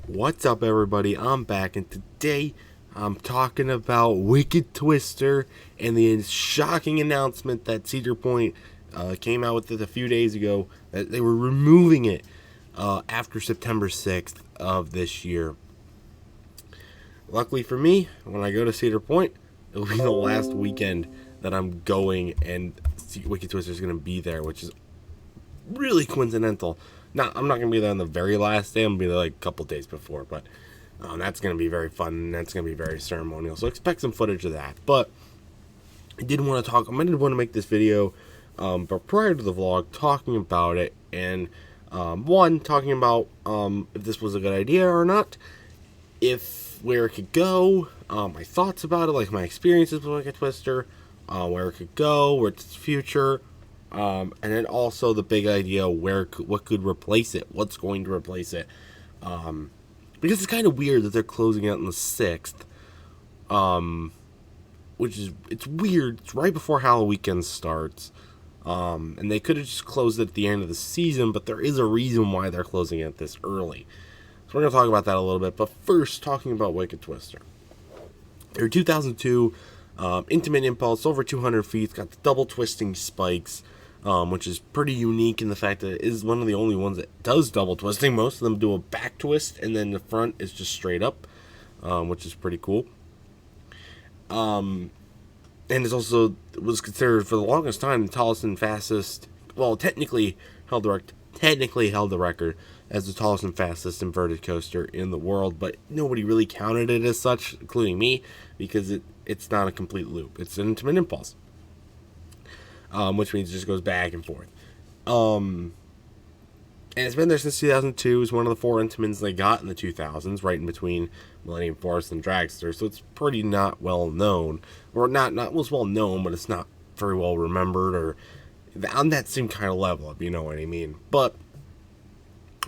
What's up, everybody? I'm back, and today I'm talking about Wicked Twister and the shocking announcement that Cedar Point came out with it a few days ago that they were removing it after September 6th of this year. Luckily for me, when I go to Cedar Point, it'll be the last weekend that I'm going, and Wicked Twister is going to be there, which is really coincidental. I'm not going to be there on the very last day. I'm going to be there like a couple days before, but that's going to be very fun, and that's going to be very ceremonial. So expect some footage of that. But I did want to make this video, but prior to the vlog, talking about it, and talking about if this was a good idea or not, where it could go, my thoughts about it, like my experiences with Wicked Twister, where it could go, where its future. And then also the big idea what could replace it, what's going to replace it, because it's kind of weird that they're closing out on the 6th, it's weird. It's right before Halloween weekend starts, and they could have just closed it at the end of the season, but there is a reason why they're closing it this early. So we're going to talk about that a little bit, but first, talking about Wicked Twister. They're 2002, Intimate Impulse, over 200 feet, it's got the double twisting spikes, which is pretty unique in the fact that it is one of the only ones that does double twisting. Most of them do a back twist, and then the front is just straight up, which is pretty cool. And it was considered for the longest time the tallest and fastest. Well, technically held the record as the tallest and fastest inverted coaster in the world, but nobody really counted it as such, including me, because it's not a complete loop. It's an Intimate Impulse. Which means it just goes back and forth. And it's been there since 2002. It's one of the 4 Intimates they got in the 2000s, right in between Millennium Force and Dragster. So it's pretty not well known, or not was well known, but it's not very well remembered, or on that same kind of level, if you know what I mean. But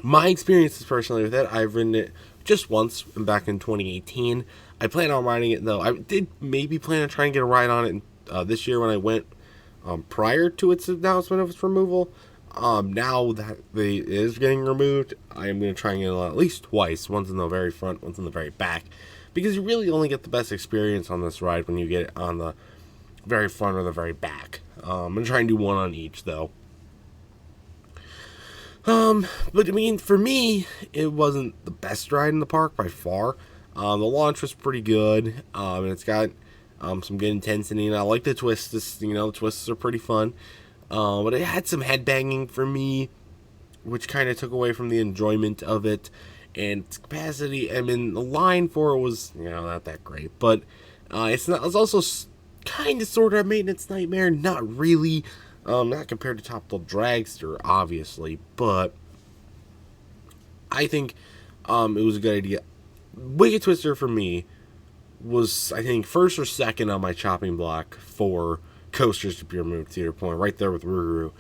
my experiences personally with it, I've ridden it just once, back in 2018. I plan on riding it though. I did maybe plan on trying to get a ride on it this year when I went. Prior to its announcement of its removal. Now that it is getting removed, I am going to try and get it at least twice. Once in the very front, once in the very back. Because you really only get the best experience on this ride when you get it on the very front or the very back. I'm going to try and do one on each, though. But I mean, for me, it wasn't the best ride in the park by far. The launch was pretty good, and it's got some good intensity, and I like the twists. The twists are pretty fun. But it had some headbanging for me, which kind of took away from the enjoyment of it. And its capacity, I mean, the line for it was, not that great. But it's also kind of sort of a maintenance nightmare. Not really. Not compared to Top Thrill Dragster, obviously. But I think it was a good idea. Wicked Twister for me was, I think, first or second on my chopping block for coasters to be removed. Cedar Point, right there with Rougarou.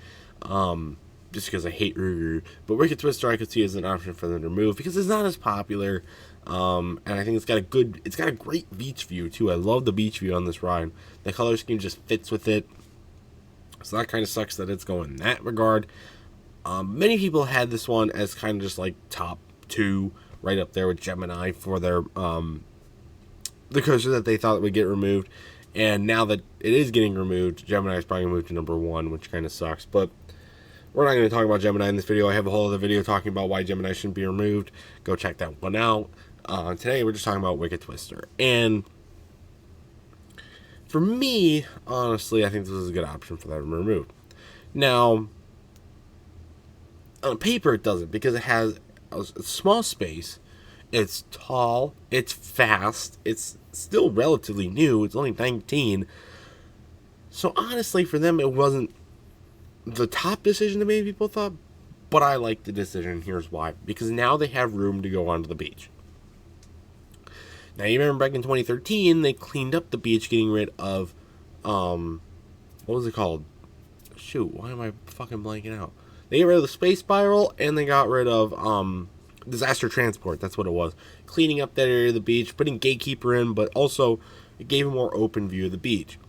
Just because I hate Rougarou. But Wicked Twister I could see as an option for them to remove because it's not as popular. And I think it's got a great beach view too. I love the beach view on this ride. The color scheme just fits with it. So that kind of sucks that it's going in that regard. Many people had this one as kind of just like top 2, right up there with Gemini for their the coaster that they thought would get removed. And now that it is getting removed, Gemini is probably going to move to number 1, which kind of sucks. But we're not going to talk about Gemini in this video. I have a whole other video talking about why Gemini shouldn't be removed. Go check that one out. Today we're just talking about Wicked Twister. And for me, honestly, I think this is a good option for them to remove. Now, on paper it doesn't, because it has a small space. It's tall, it's fast, it's still relatively new, it's only 19. So honestly, for them, it wasn't the top decision that many people thought, but I like the decision. Here's why. Because now they have room to go onto the beach. Now, you remember back in 2013, they cleaned up the beach, getting rid of, what was it called? Shoot, why am I fucking blanking out? They got rid of the Space Spiral, and they got rid of, Disaster Transport, that's what it was. Cleaning up that area of the beach, putting Gatekeeper in, but also it gave a more open view of the beach.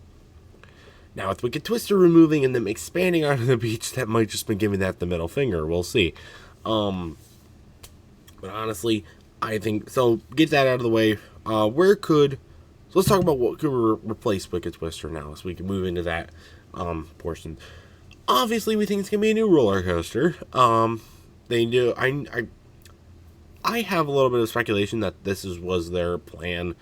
Now, with Wicked Twister removing and them expanding onto the beach, that might just been giving that the middle finger. We'll see. But honestly, I think so. Get that out of the way. So let's talk about what could replace Wicked Twister now, so we can move into that portion. Obviously, we think it's gonna be a new roller coaster. They do. I have a little bit of speculation that was their plan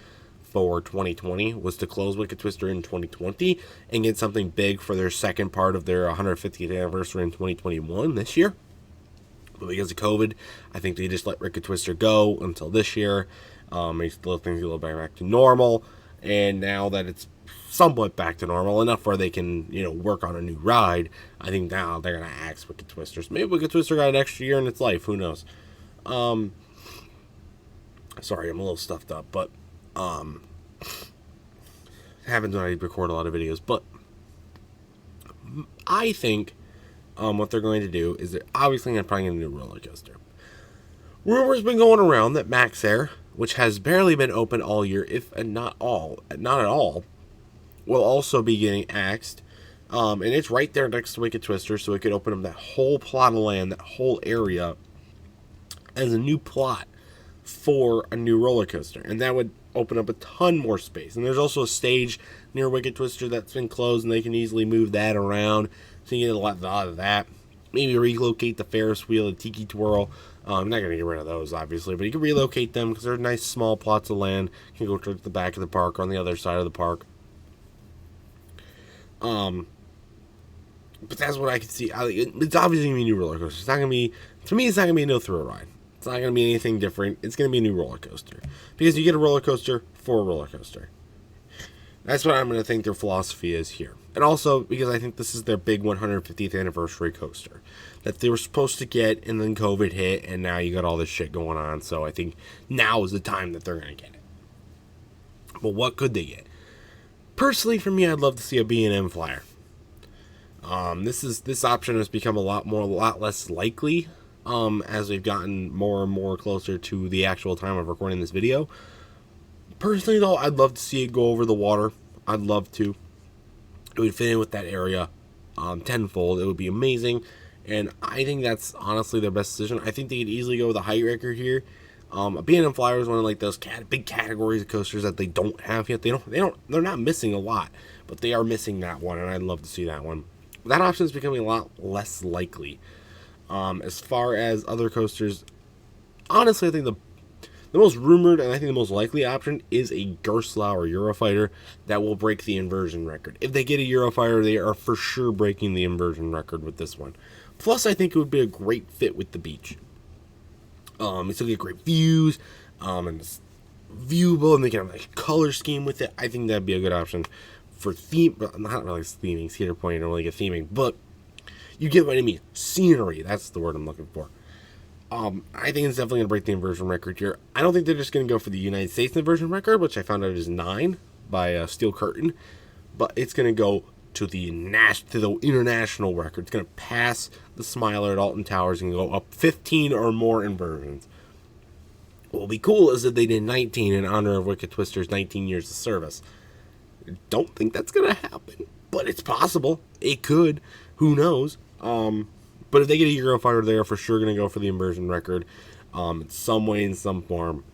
for 2020, was to close Wicked Twister in 2020 and get something big for their second part of their 150th anniversary in 2021 this year. But because of COVID, I think they just let Wicked Twister go until this year. Make things a little bit back to normal, and now that it's somewhat back to normal enough where they can, work on a new ride, I think now they're gonna axe Wicked Twister. So maybe Wicked Twister got an extra year in its life. Who knows? Sorry, I'm a little stuffed up, but happens when I record a lot of videos. But I think what they're going to do is they're obviously going to probably get a new roller coaster. Rumors been going around that Max Air, which has barely been open all year, if not at all, will also be getting axed. And it's right there next to Wicked Twister, so it could open up that whole plot of land, that whole area, as a new plot for a new roller coaster. And that would open up a ton more space. And there's also a stage near Wicked Twister that's been closed, and they can easily move that around. So you get a lot of that. Maybe relocate the Ferris wheel, the Tiki Twirl. I'm not going to get rid of those, obviously, but you can relocate them because they're nice small plots of land. You can go to the back of the park or on the other side of the park. But that's what I can see. It's obviously going to be a new roller coaster. It's not going to be, to me, it's not going to be a no-thrill ride. It's not going to be anything different. It's going to be a new roller coaster. Because you get a roller coaster for a roller coaster. That's what I'm going to think their philosophy is here. And also, because I think this is their big 150th anniversary coaster that they were supposed to get, and then COVID hit, and now you got all this shit going on. So I think now is the time that they're going to get it. But what could they get? Personally, for me, I'd love to see a B&M Flyer. This option has become a lot less likely as we've gotten more and more closer to the actual time of recording this video. Personally, though, I'd love to see it go over the water. I'd love to. It would fit in with that area tenfold. It would be amazing. And I think that's honestly their best decision. I think they could easily go with a height record here. A B&M Flyer is one of like those big categories of coasters that they don't have yet. They're not missing a lot, but they are missing that one, and I'd love to see that one. That option is becoming a lot less likely. As far as other coasters, honestly, I think the most rumored and I think the most likely option is a Gerstlauer Eurofighter that will break the inversion record. If they get a Eurofighter, they are for sure breaking the inversion record with this one. Plus, I think it would be a great fit with the beach. It's gonna get great views, and it's viewable, and they can have like a color scheme with it. I think that'd be a good option for theme, not really theming. Cedar Point, you don't really get theming, but you get what I mean. Scenery, that's the word I'm looking for. I think it's definitely going to break the inversion record here. I don't think they're just going to go for the United States inversion record, which I found out is 9 by Steel Curtain, but it's going to go to the international record. It's going to pass the Smiler at Alton Towers and go up 15 or more inversions. What will be cool is that they did 19 in honor of Wicked Twister's 19 years of service. Don't think that's going to happen, but it's possible. It could. Who knows? But if they get a Eurofighter, they are for sure going to go for the inversion record in some way, in some form.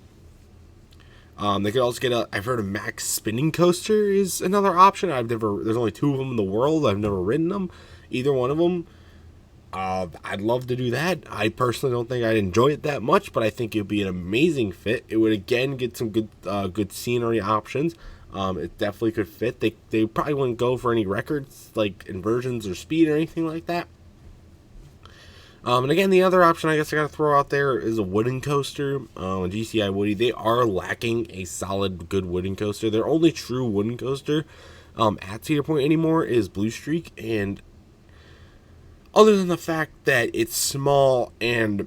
They could also get I've heard a Max Spinning Coaster is another option. There's only 2 of them in the world. I've never ridden them, either one of them. I'd love to do that. I personally don't think I'd enjoy it that much, but I think it would be an amazing fit. It would again get some good scenery options. It definitely could fit. They probably wouldn't go for any records like inversions or speed or anything like that. And again, the other option I guess I got to throw out there is a wooden coaster. GCI Woody, they are lacking a solid, good wooden coaster. Their only true wooden coaster at Cedar Point anymore is Blue Streak. And other than the fact that it's small and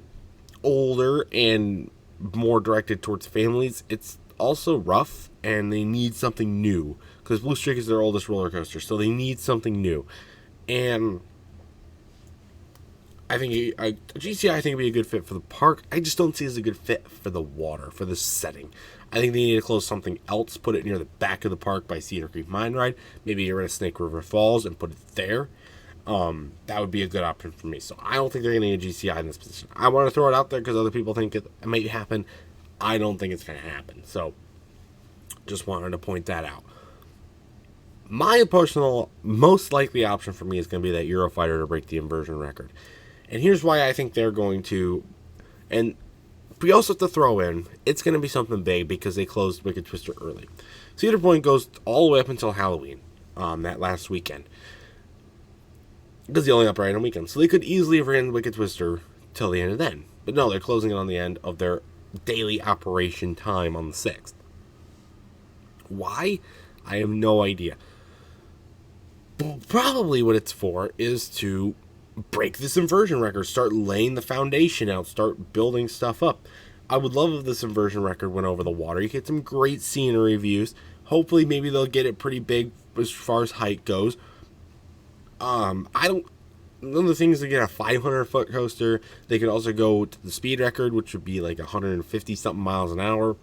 older and more directed towards families, it's also rough and they need something new. Because Blue Streak is their oldest roller coaster, so they need something new. And I think GCI I think would be a good fit for the park. I just don't see it as a good fit for the water, for the setting. I think they need to close something else, put it near the back of the park by Cedar Creek Mine Ride. Maybe get rid of Snake River Falls and put it there. That would be a good option for me. So I don't think they're going to get GCI in this position. I want to throw it out there because other people think it might happen. I don't think it's going to happen. So, just wanted to point that out. My personal, most likely option for me is going to be that Eurofighter to break the inversion record. And here's why I think they're going to. And we also have to throw in, it's going to be something big because they closed Wicked Twister early. Cedar Point goes all the way up until Halloween, that last weekend. Because they only operate on weekends. So they could easily have ran Wicked Twister till the end of then. But no, they're closing it on the end of their daily operation time on the 6th. Why? I have no idea. Probably what it's for is to break this inversion record, start laying the foundation out, start building stuff up. I would love if this inversion record went over the water. You get some great scenery views. Hopefully, maybe they'll get it pretty big as far as height goes. I don't. One of the things to get a 500-foot coaster, they could also go to the speed record, which would be like 150 something miles an hour.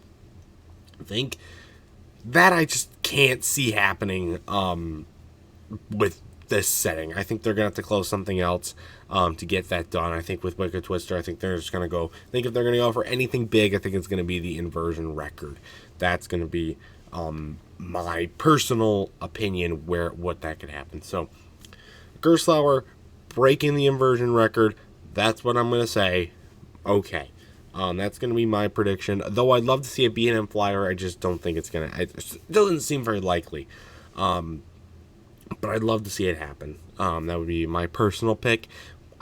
I think that I just can't see happening. With this setting, I think they're gonna have to close something else to get that done. I think with Wicked Twister, I think they're just gonna go. I think if they're gonna go for anything big, I think it's gonna be the inversion record. That's gonna be my personal opinion what that could happen. So, Gerstlauer breaking the inversion record. That's what I'm gonna say. Okay. That's going to be my prediction. Though I'd love to see a B&M flyer, I just don't think it's going to. It doesn't seem very likely. But I'd love to see it happen. That would be my personal pick.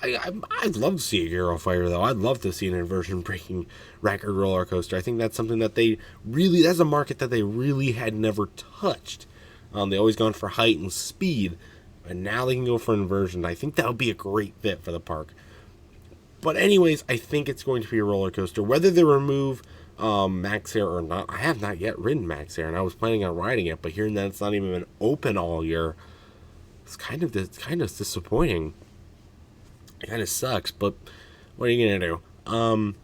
I'd love to see a Eurofighter, though. I'd love to see an inversion-breaking record roller coaster. I think that's something that that's a market that they really had never touched. They always gone for height and speed, and now they can go for inversion. I think that would be a great fit for the park. But anyways, I think it's going to be a roller coaster. Whether they remove Max Air or not, I have not yet ridden Max Air, and I was planning on riding it, but hearing that it's not even been open all year, it's kind of disappointing. It kind of sucks, but what are you gonna do?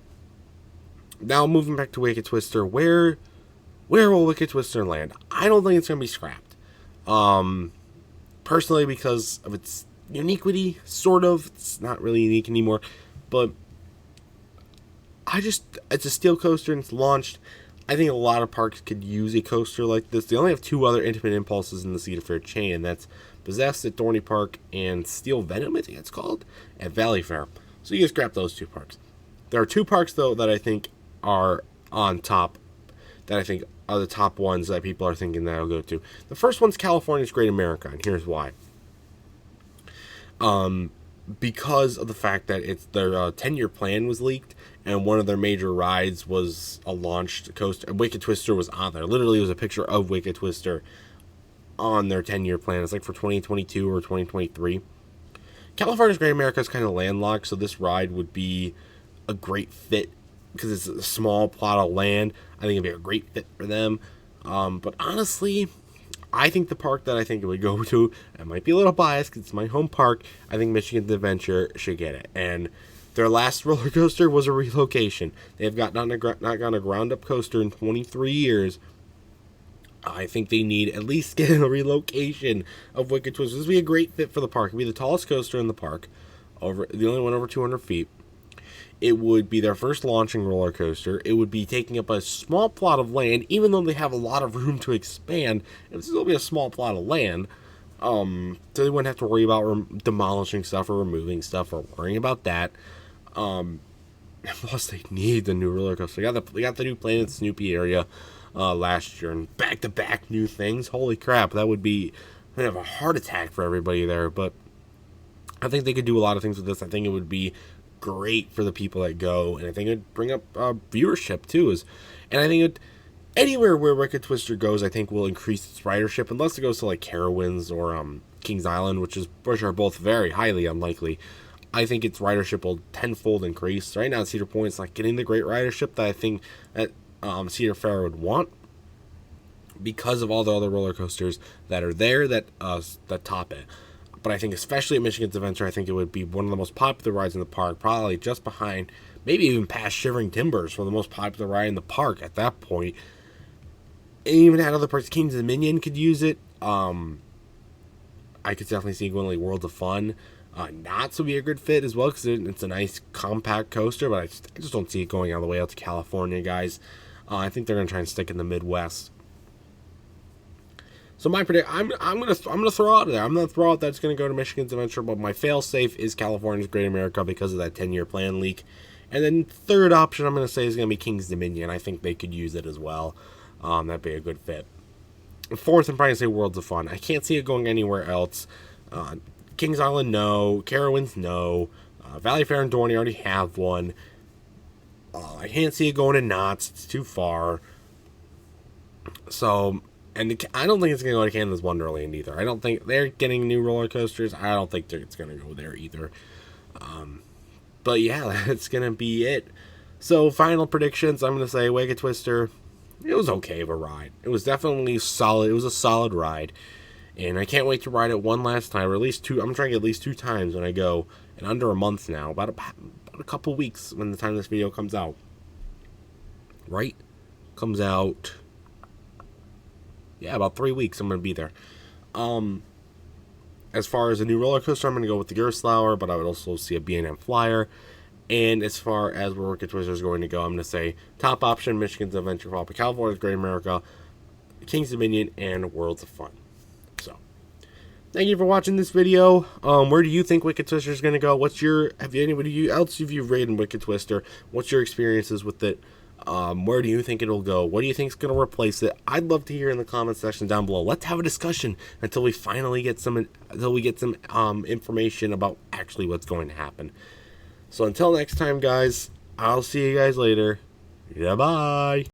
Now moving back to Wicked Twister, where will Wicked Twister land? I don't think it's gonna be scrapped. Personally, because of its uniquity, sort of. It's not really unique anymore, but it's a steel coaster and it's launched. I think a lot of parks could use a coaster like this. They only have two other Intimate Impulses in the Cedar Fair chain, and that's Possessed at Dorney Park and Steel Venom, I think it's called, at Valley Fair. So you can scrap those two parks. There are two parks, though, that I think are on top, that I think are the top ones that people are thinking that I'll go to. The first one's California's Great America, and here's why. Because of the fact that it's their 10-year plan was leaked, and one of their major rides was a launched coaster. Wicked Twister was on there. Literally, it was a picture of Wicked Twister on their 10-year plan. It's like for 2022 or 2023. California's Great America is kind of landlocked, so this ride would be a great fit because it's a small plot of land. I think it'd be a great fit for them. But honestly, I think the park that I think it would go to, I might be a little biased because it's my home park, I think Michigan's Adventure should get it. And their last roller coaster was a relocation. They have not gone a ground-up coaster in 23 years. I think they need at least get a relocation of Wicked Twister. This would be a great fit for the park. It would be the tallest coaster in the park, the only one over 200 feet. It would be their first launching roller coaster. It would be taking up a small plot of land, even though they have a lot of room to expand. It would still be a small plot of land. So they wouldn't have to worry about demolishing stuff or removing stuff or worrying about that. Plus, they need the new roller coaster. They got the new Planet Snoopy area last year, and back-to-back new things. Holy crap, that would be kind of a heart attack for everybody there. But I think they could do a lot of things with this. I think it would be great for the people that go, and I think it'd bring up viewership too. And I think anywhere where Wicked Twister goes, I think will increase its ridership, unless it goes to like Carowinds or Kings Island, which are both very highly unlikely. I think its ridership will tenfold increase. Right now, Cedar Point's not getting the great ridership that I think that Cedar Fair would want, because of all the other roller coasters that are there that top it. But I think especially at Michigan's Adventure, I think it would be one of the most popular rides in the park, probably just behind, maybe even past Shivering Timbers for the most popular ride in the park at that point. And even at other parts, King's Dominion could use it. I could definitely see going like Worlds of Fun. Knott's would be a good fit as well because it's a nice compact coaster, but I just don't see it going all the way out to California, guys. I think they're gonna try and stick in the Midwest. So my predict, I'm gonna throw out there. I'm gonna throw out that it's gonna go to Michigan's Adventure, but my fail safe is California's Great America because of that 10-year plan leak. And then third option I'm gonna say is gonna be King's Dominion. I think they could use it as well. That'd be a good fit. Fourth, I'm probably gonna say Worlds of Fun. I can't see it going anywhere else. Kings Island, no. Carowinds, no. Valley Fair and Dorney already have one. I can't see it going to Knott's. It's too far. So, and I don't think it's going to go to Canada's Wonderland either. I don't think they're getting new roller coasters. I don't think it's going to go there either. But yeah, that's going to be it. So, final predictions. I'm going to say Wicked Twister. It was okay of a ride. It was definitely solid. It was a solid ride. And I can't wait to ride it one last time, or at least two. I'm trying to get at least 2 times when I go, in under a month now, about a couple weeks when the time this video comes out. Right? Comes out, yeah, about 3 weeks. I'm gonna be there. As far as a new roller coaster, I'm gonna go with the Gerstlauer, but I would also see a B&M Flyer. And as far as where Wicked Twister is going to go, I'm gonna say top option: Michigan's Adventure Park, California's Great America, King's Dominion, and Worlds of Fun. So, thank you for watching this video. Where do you think Wicked Twister is going to go? Have anybody else if you've ridden Wicked Twister? What's your experiences with it? Where do you think it'll go? What do you think is going to replace it? I'd love to hear in the comment section down below. Let's have a discussion until we finally get some information about actually what's going to happen. So until next time, guys, I'll see you guys later. Goodbye.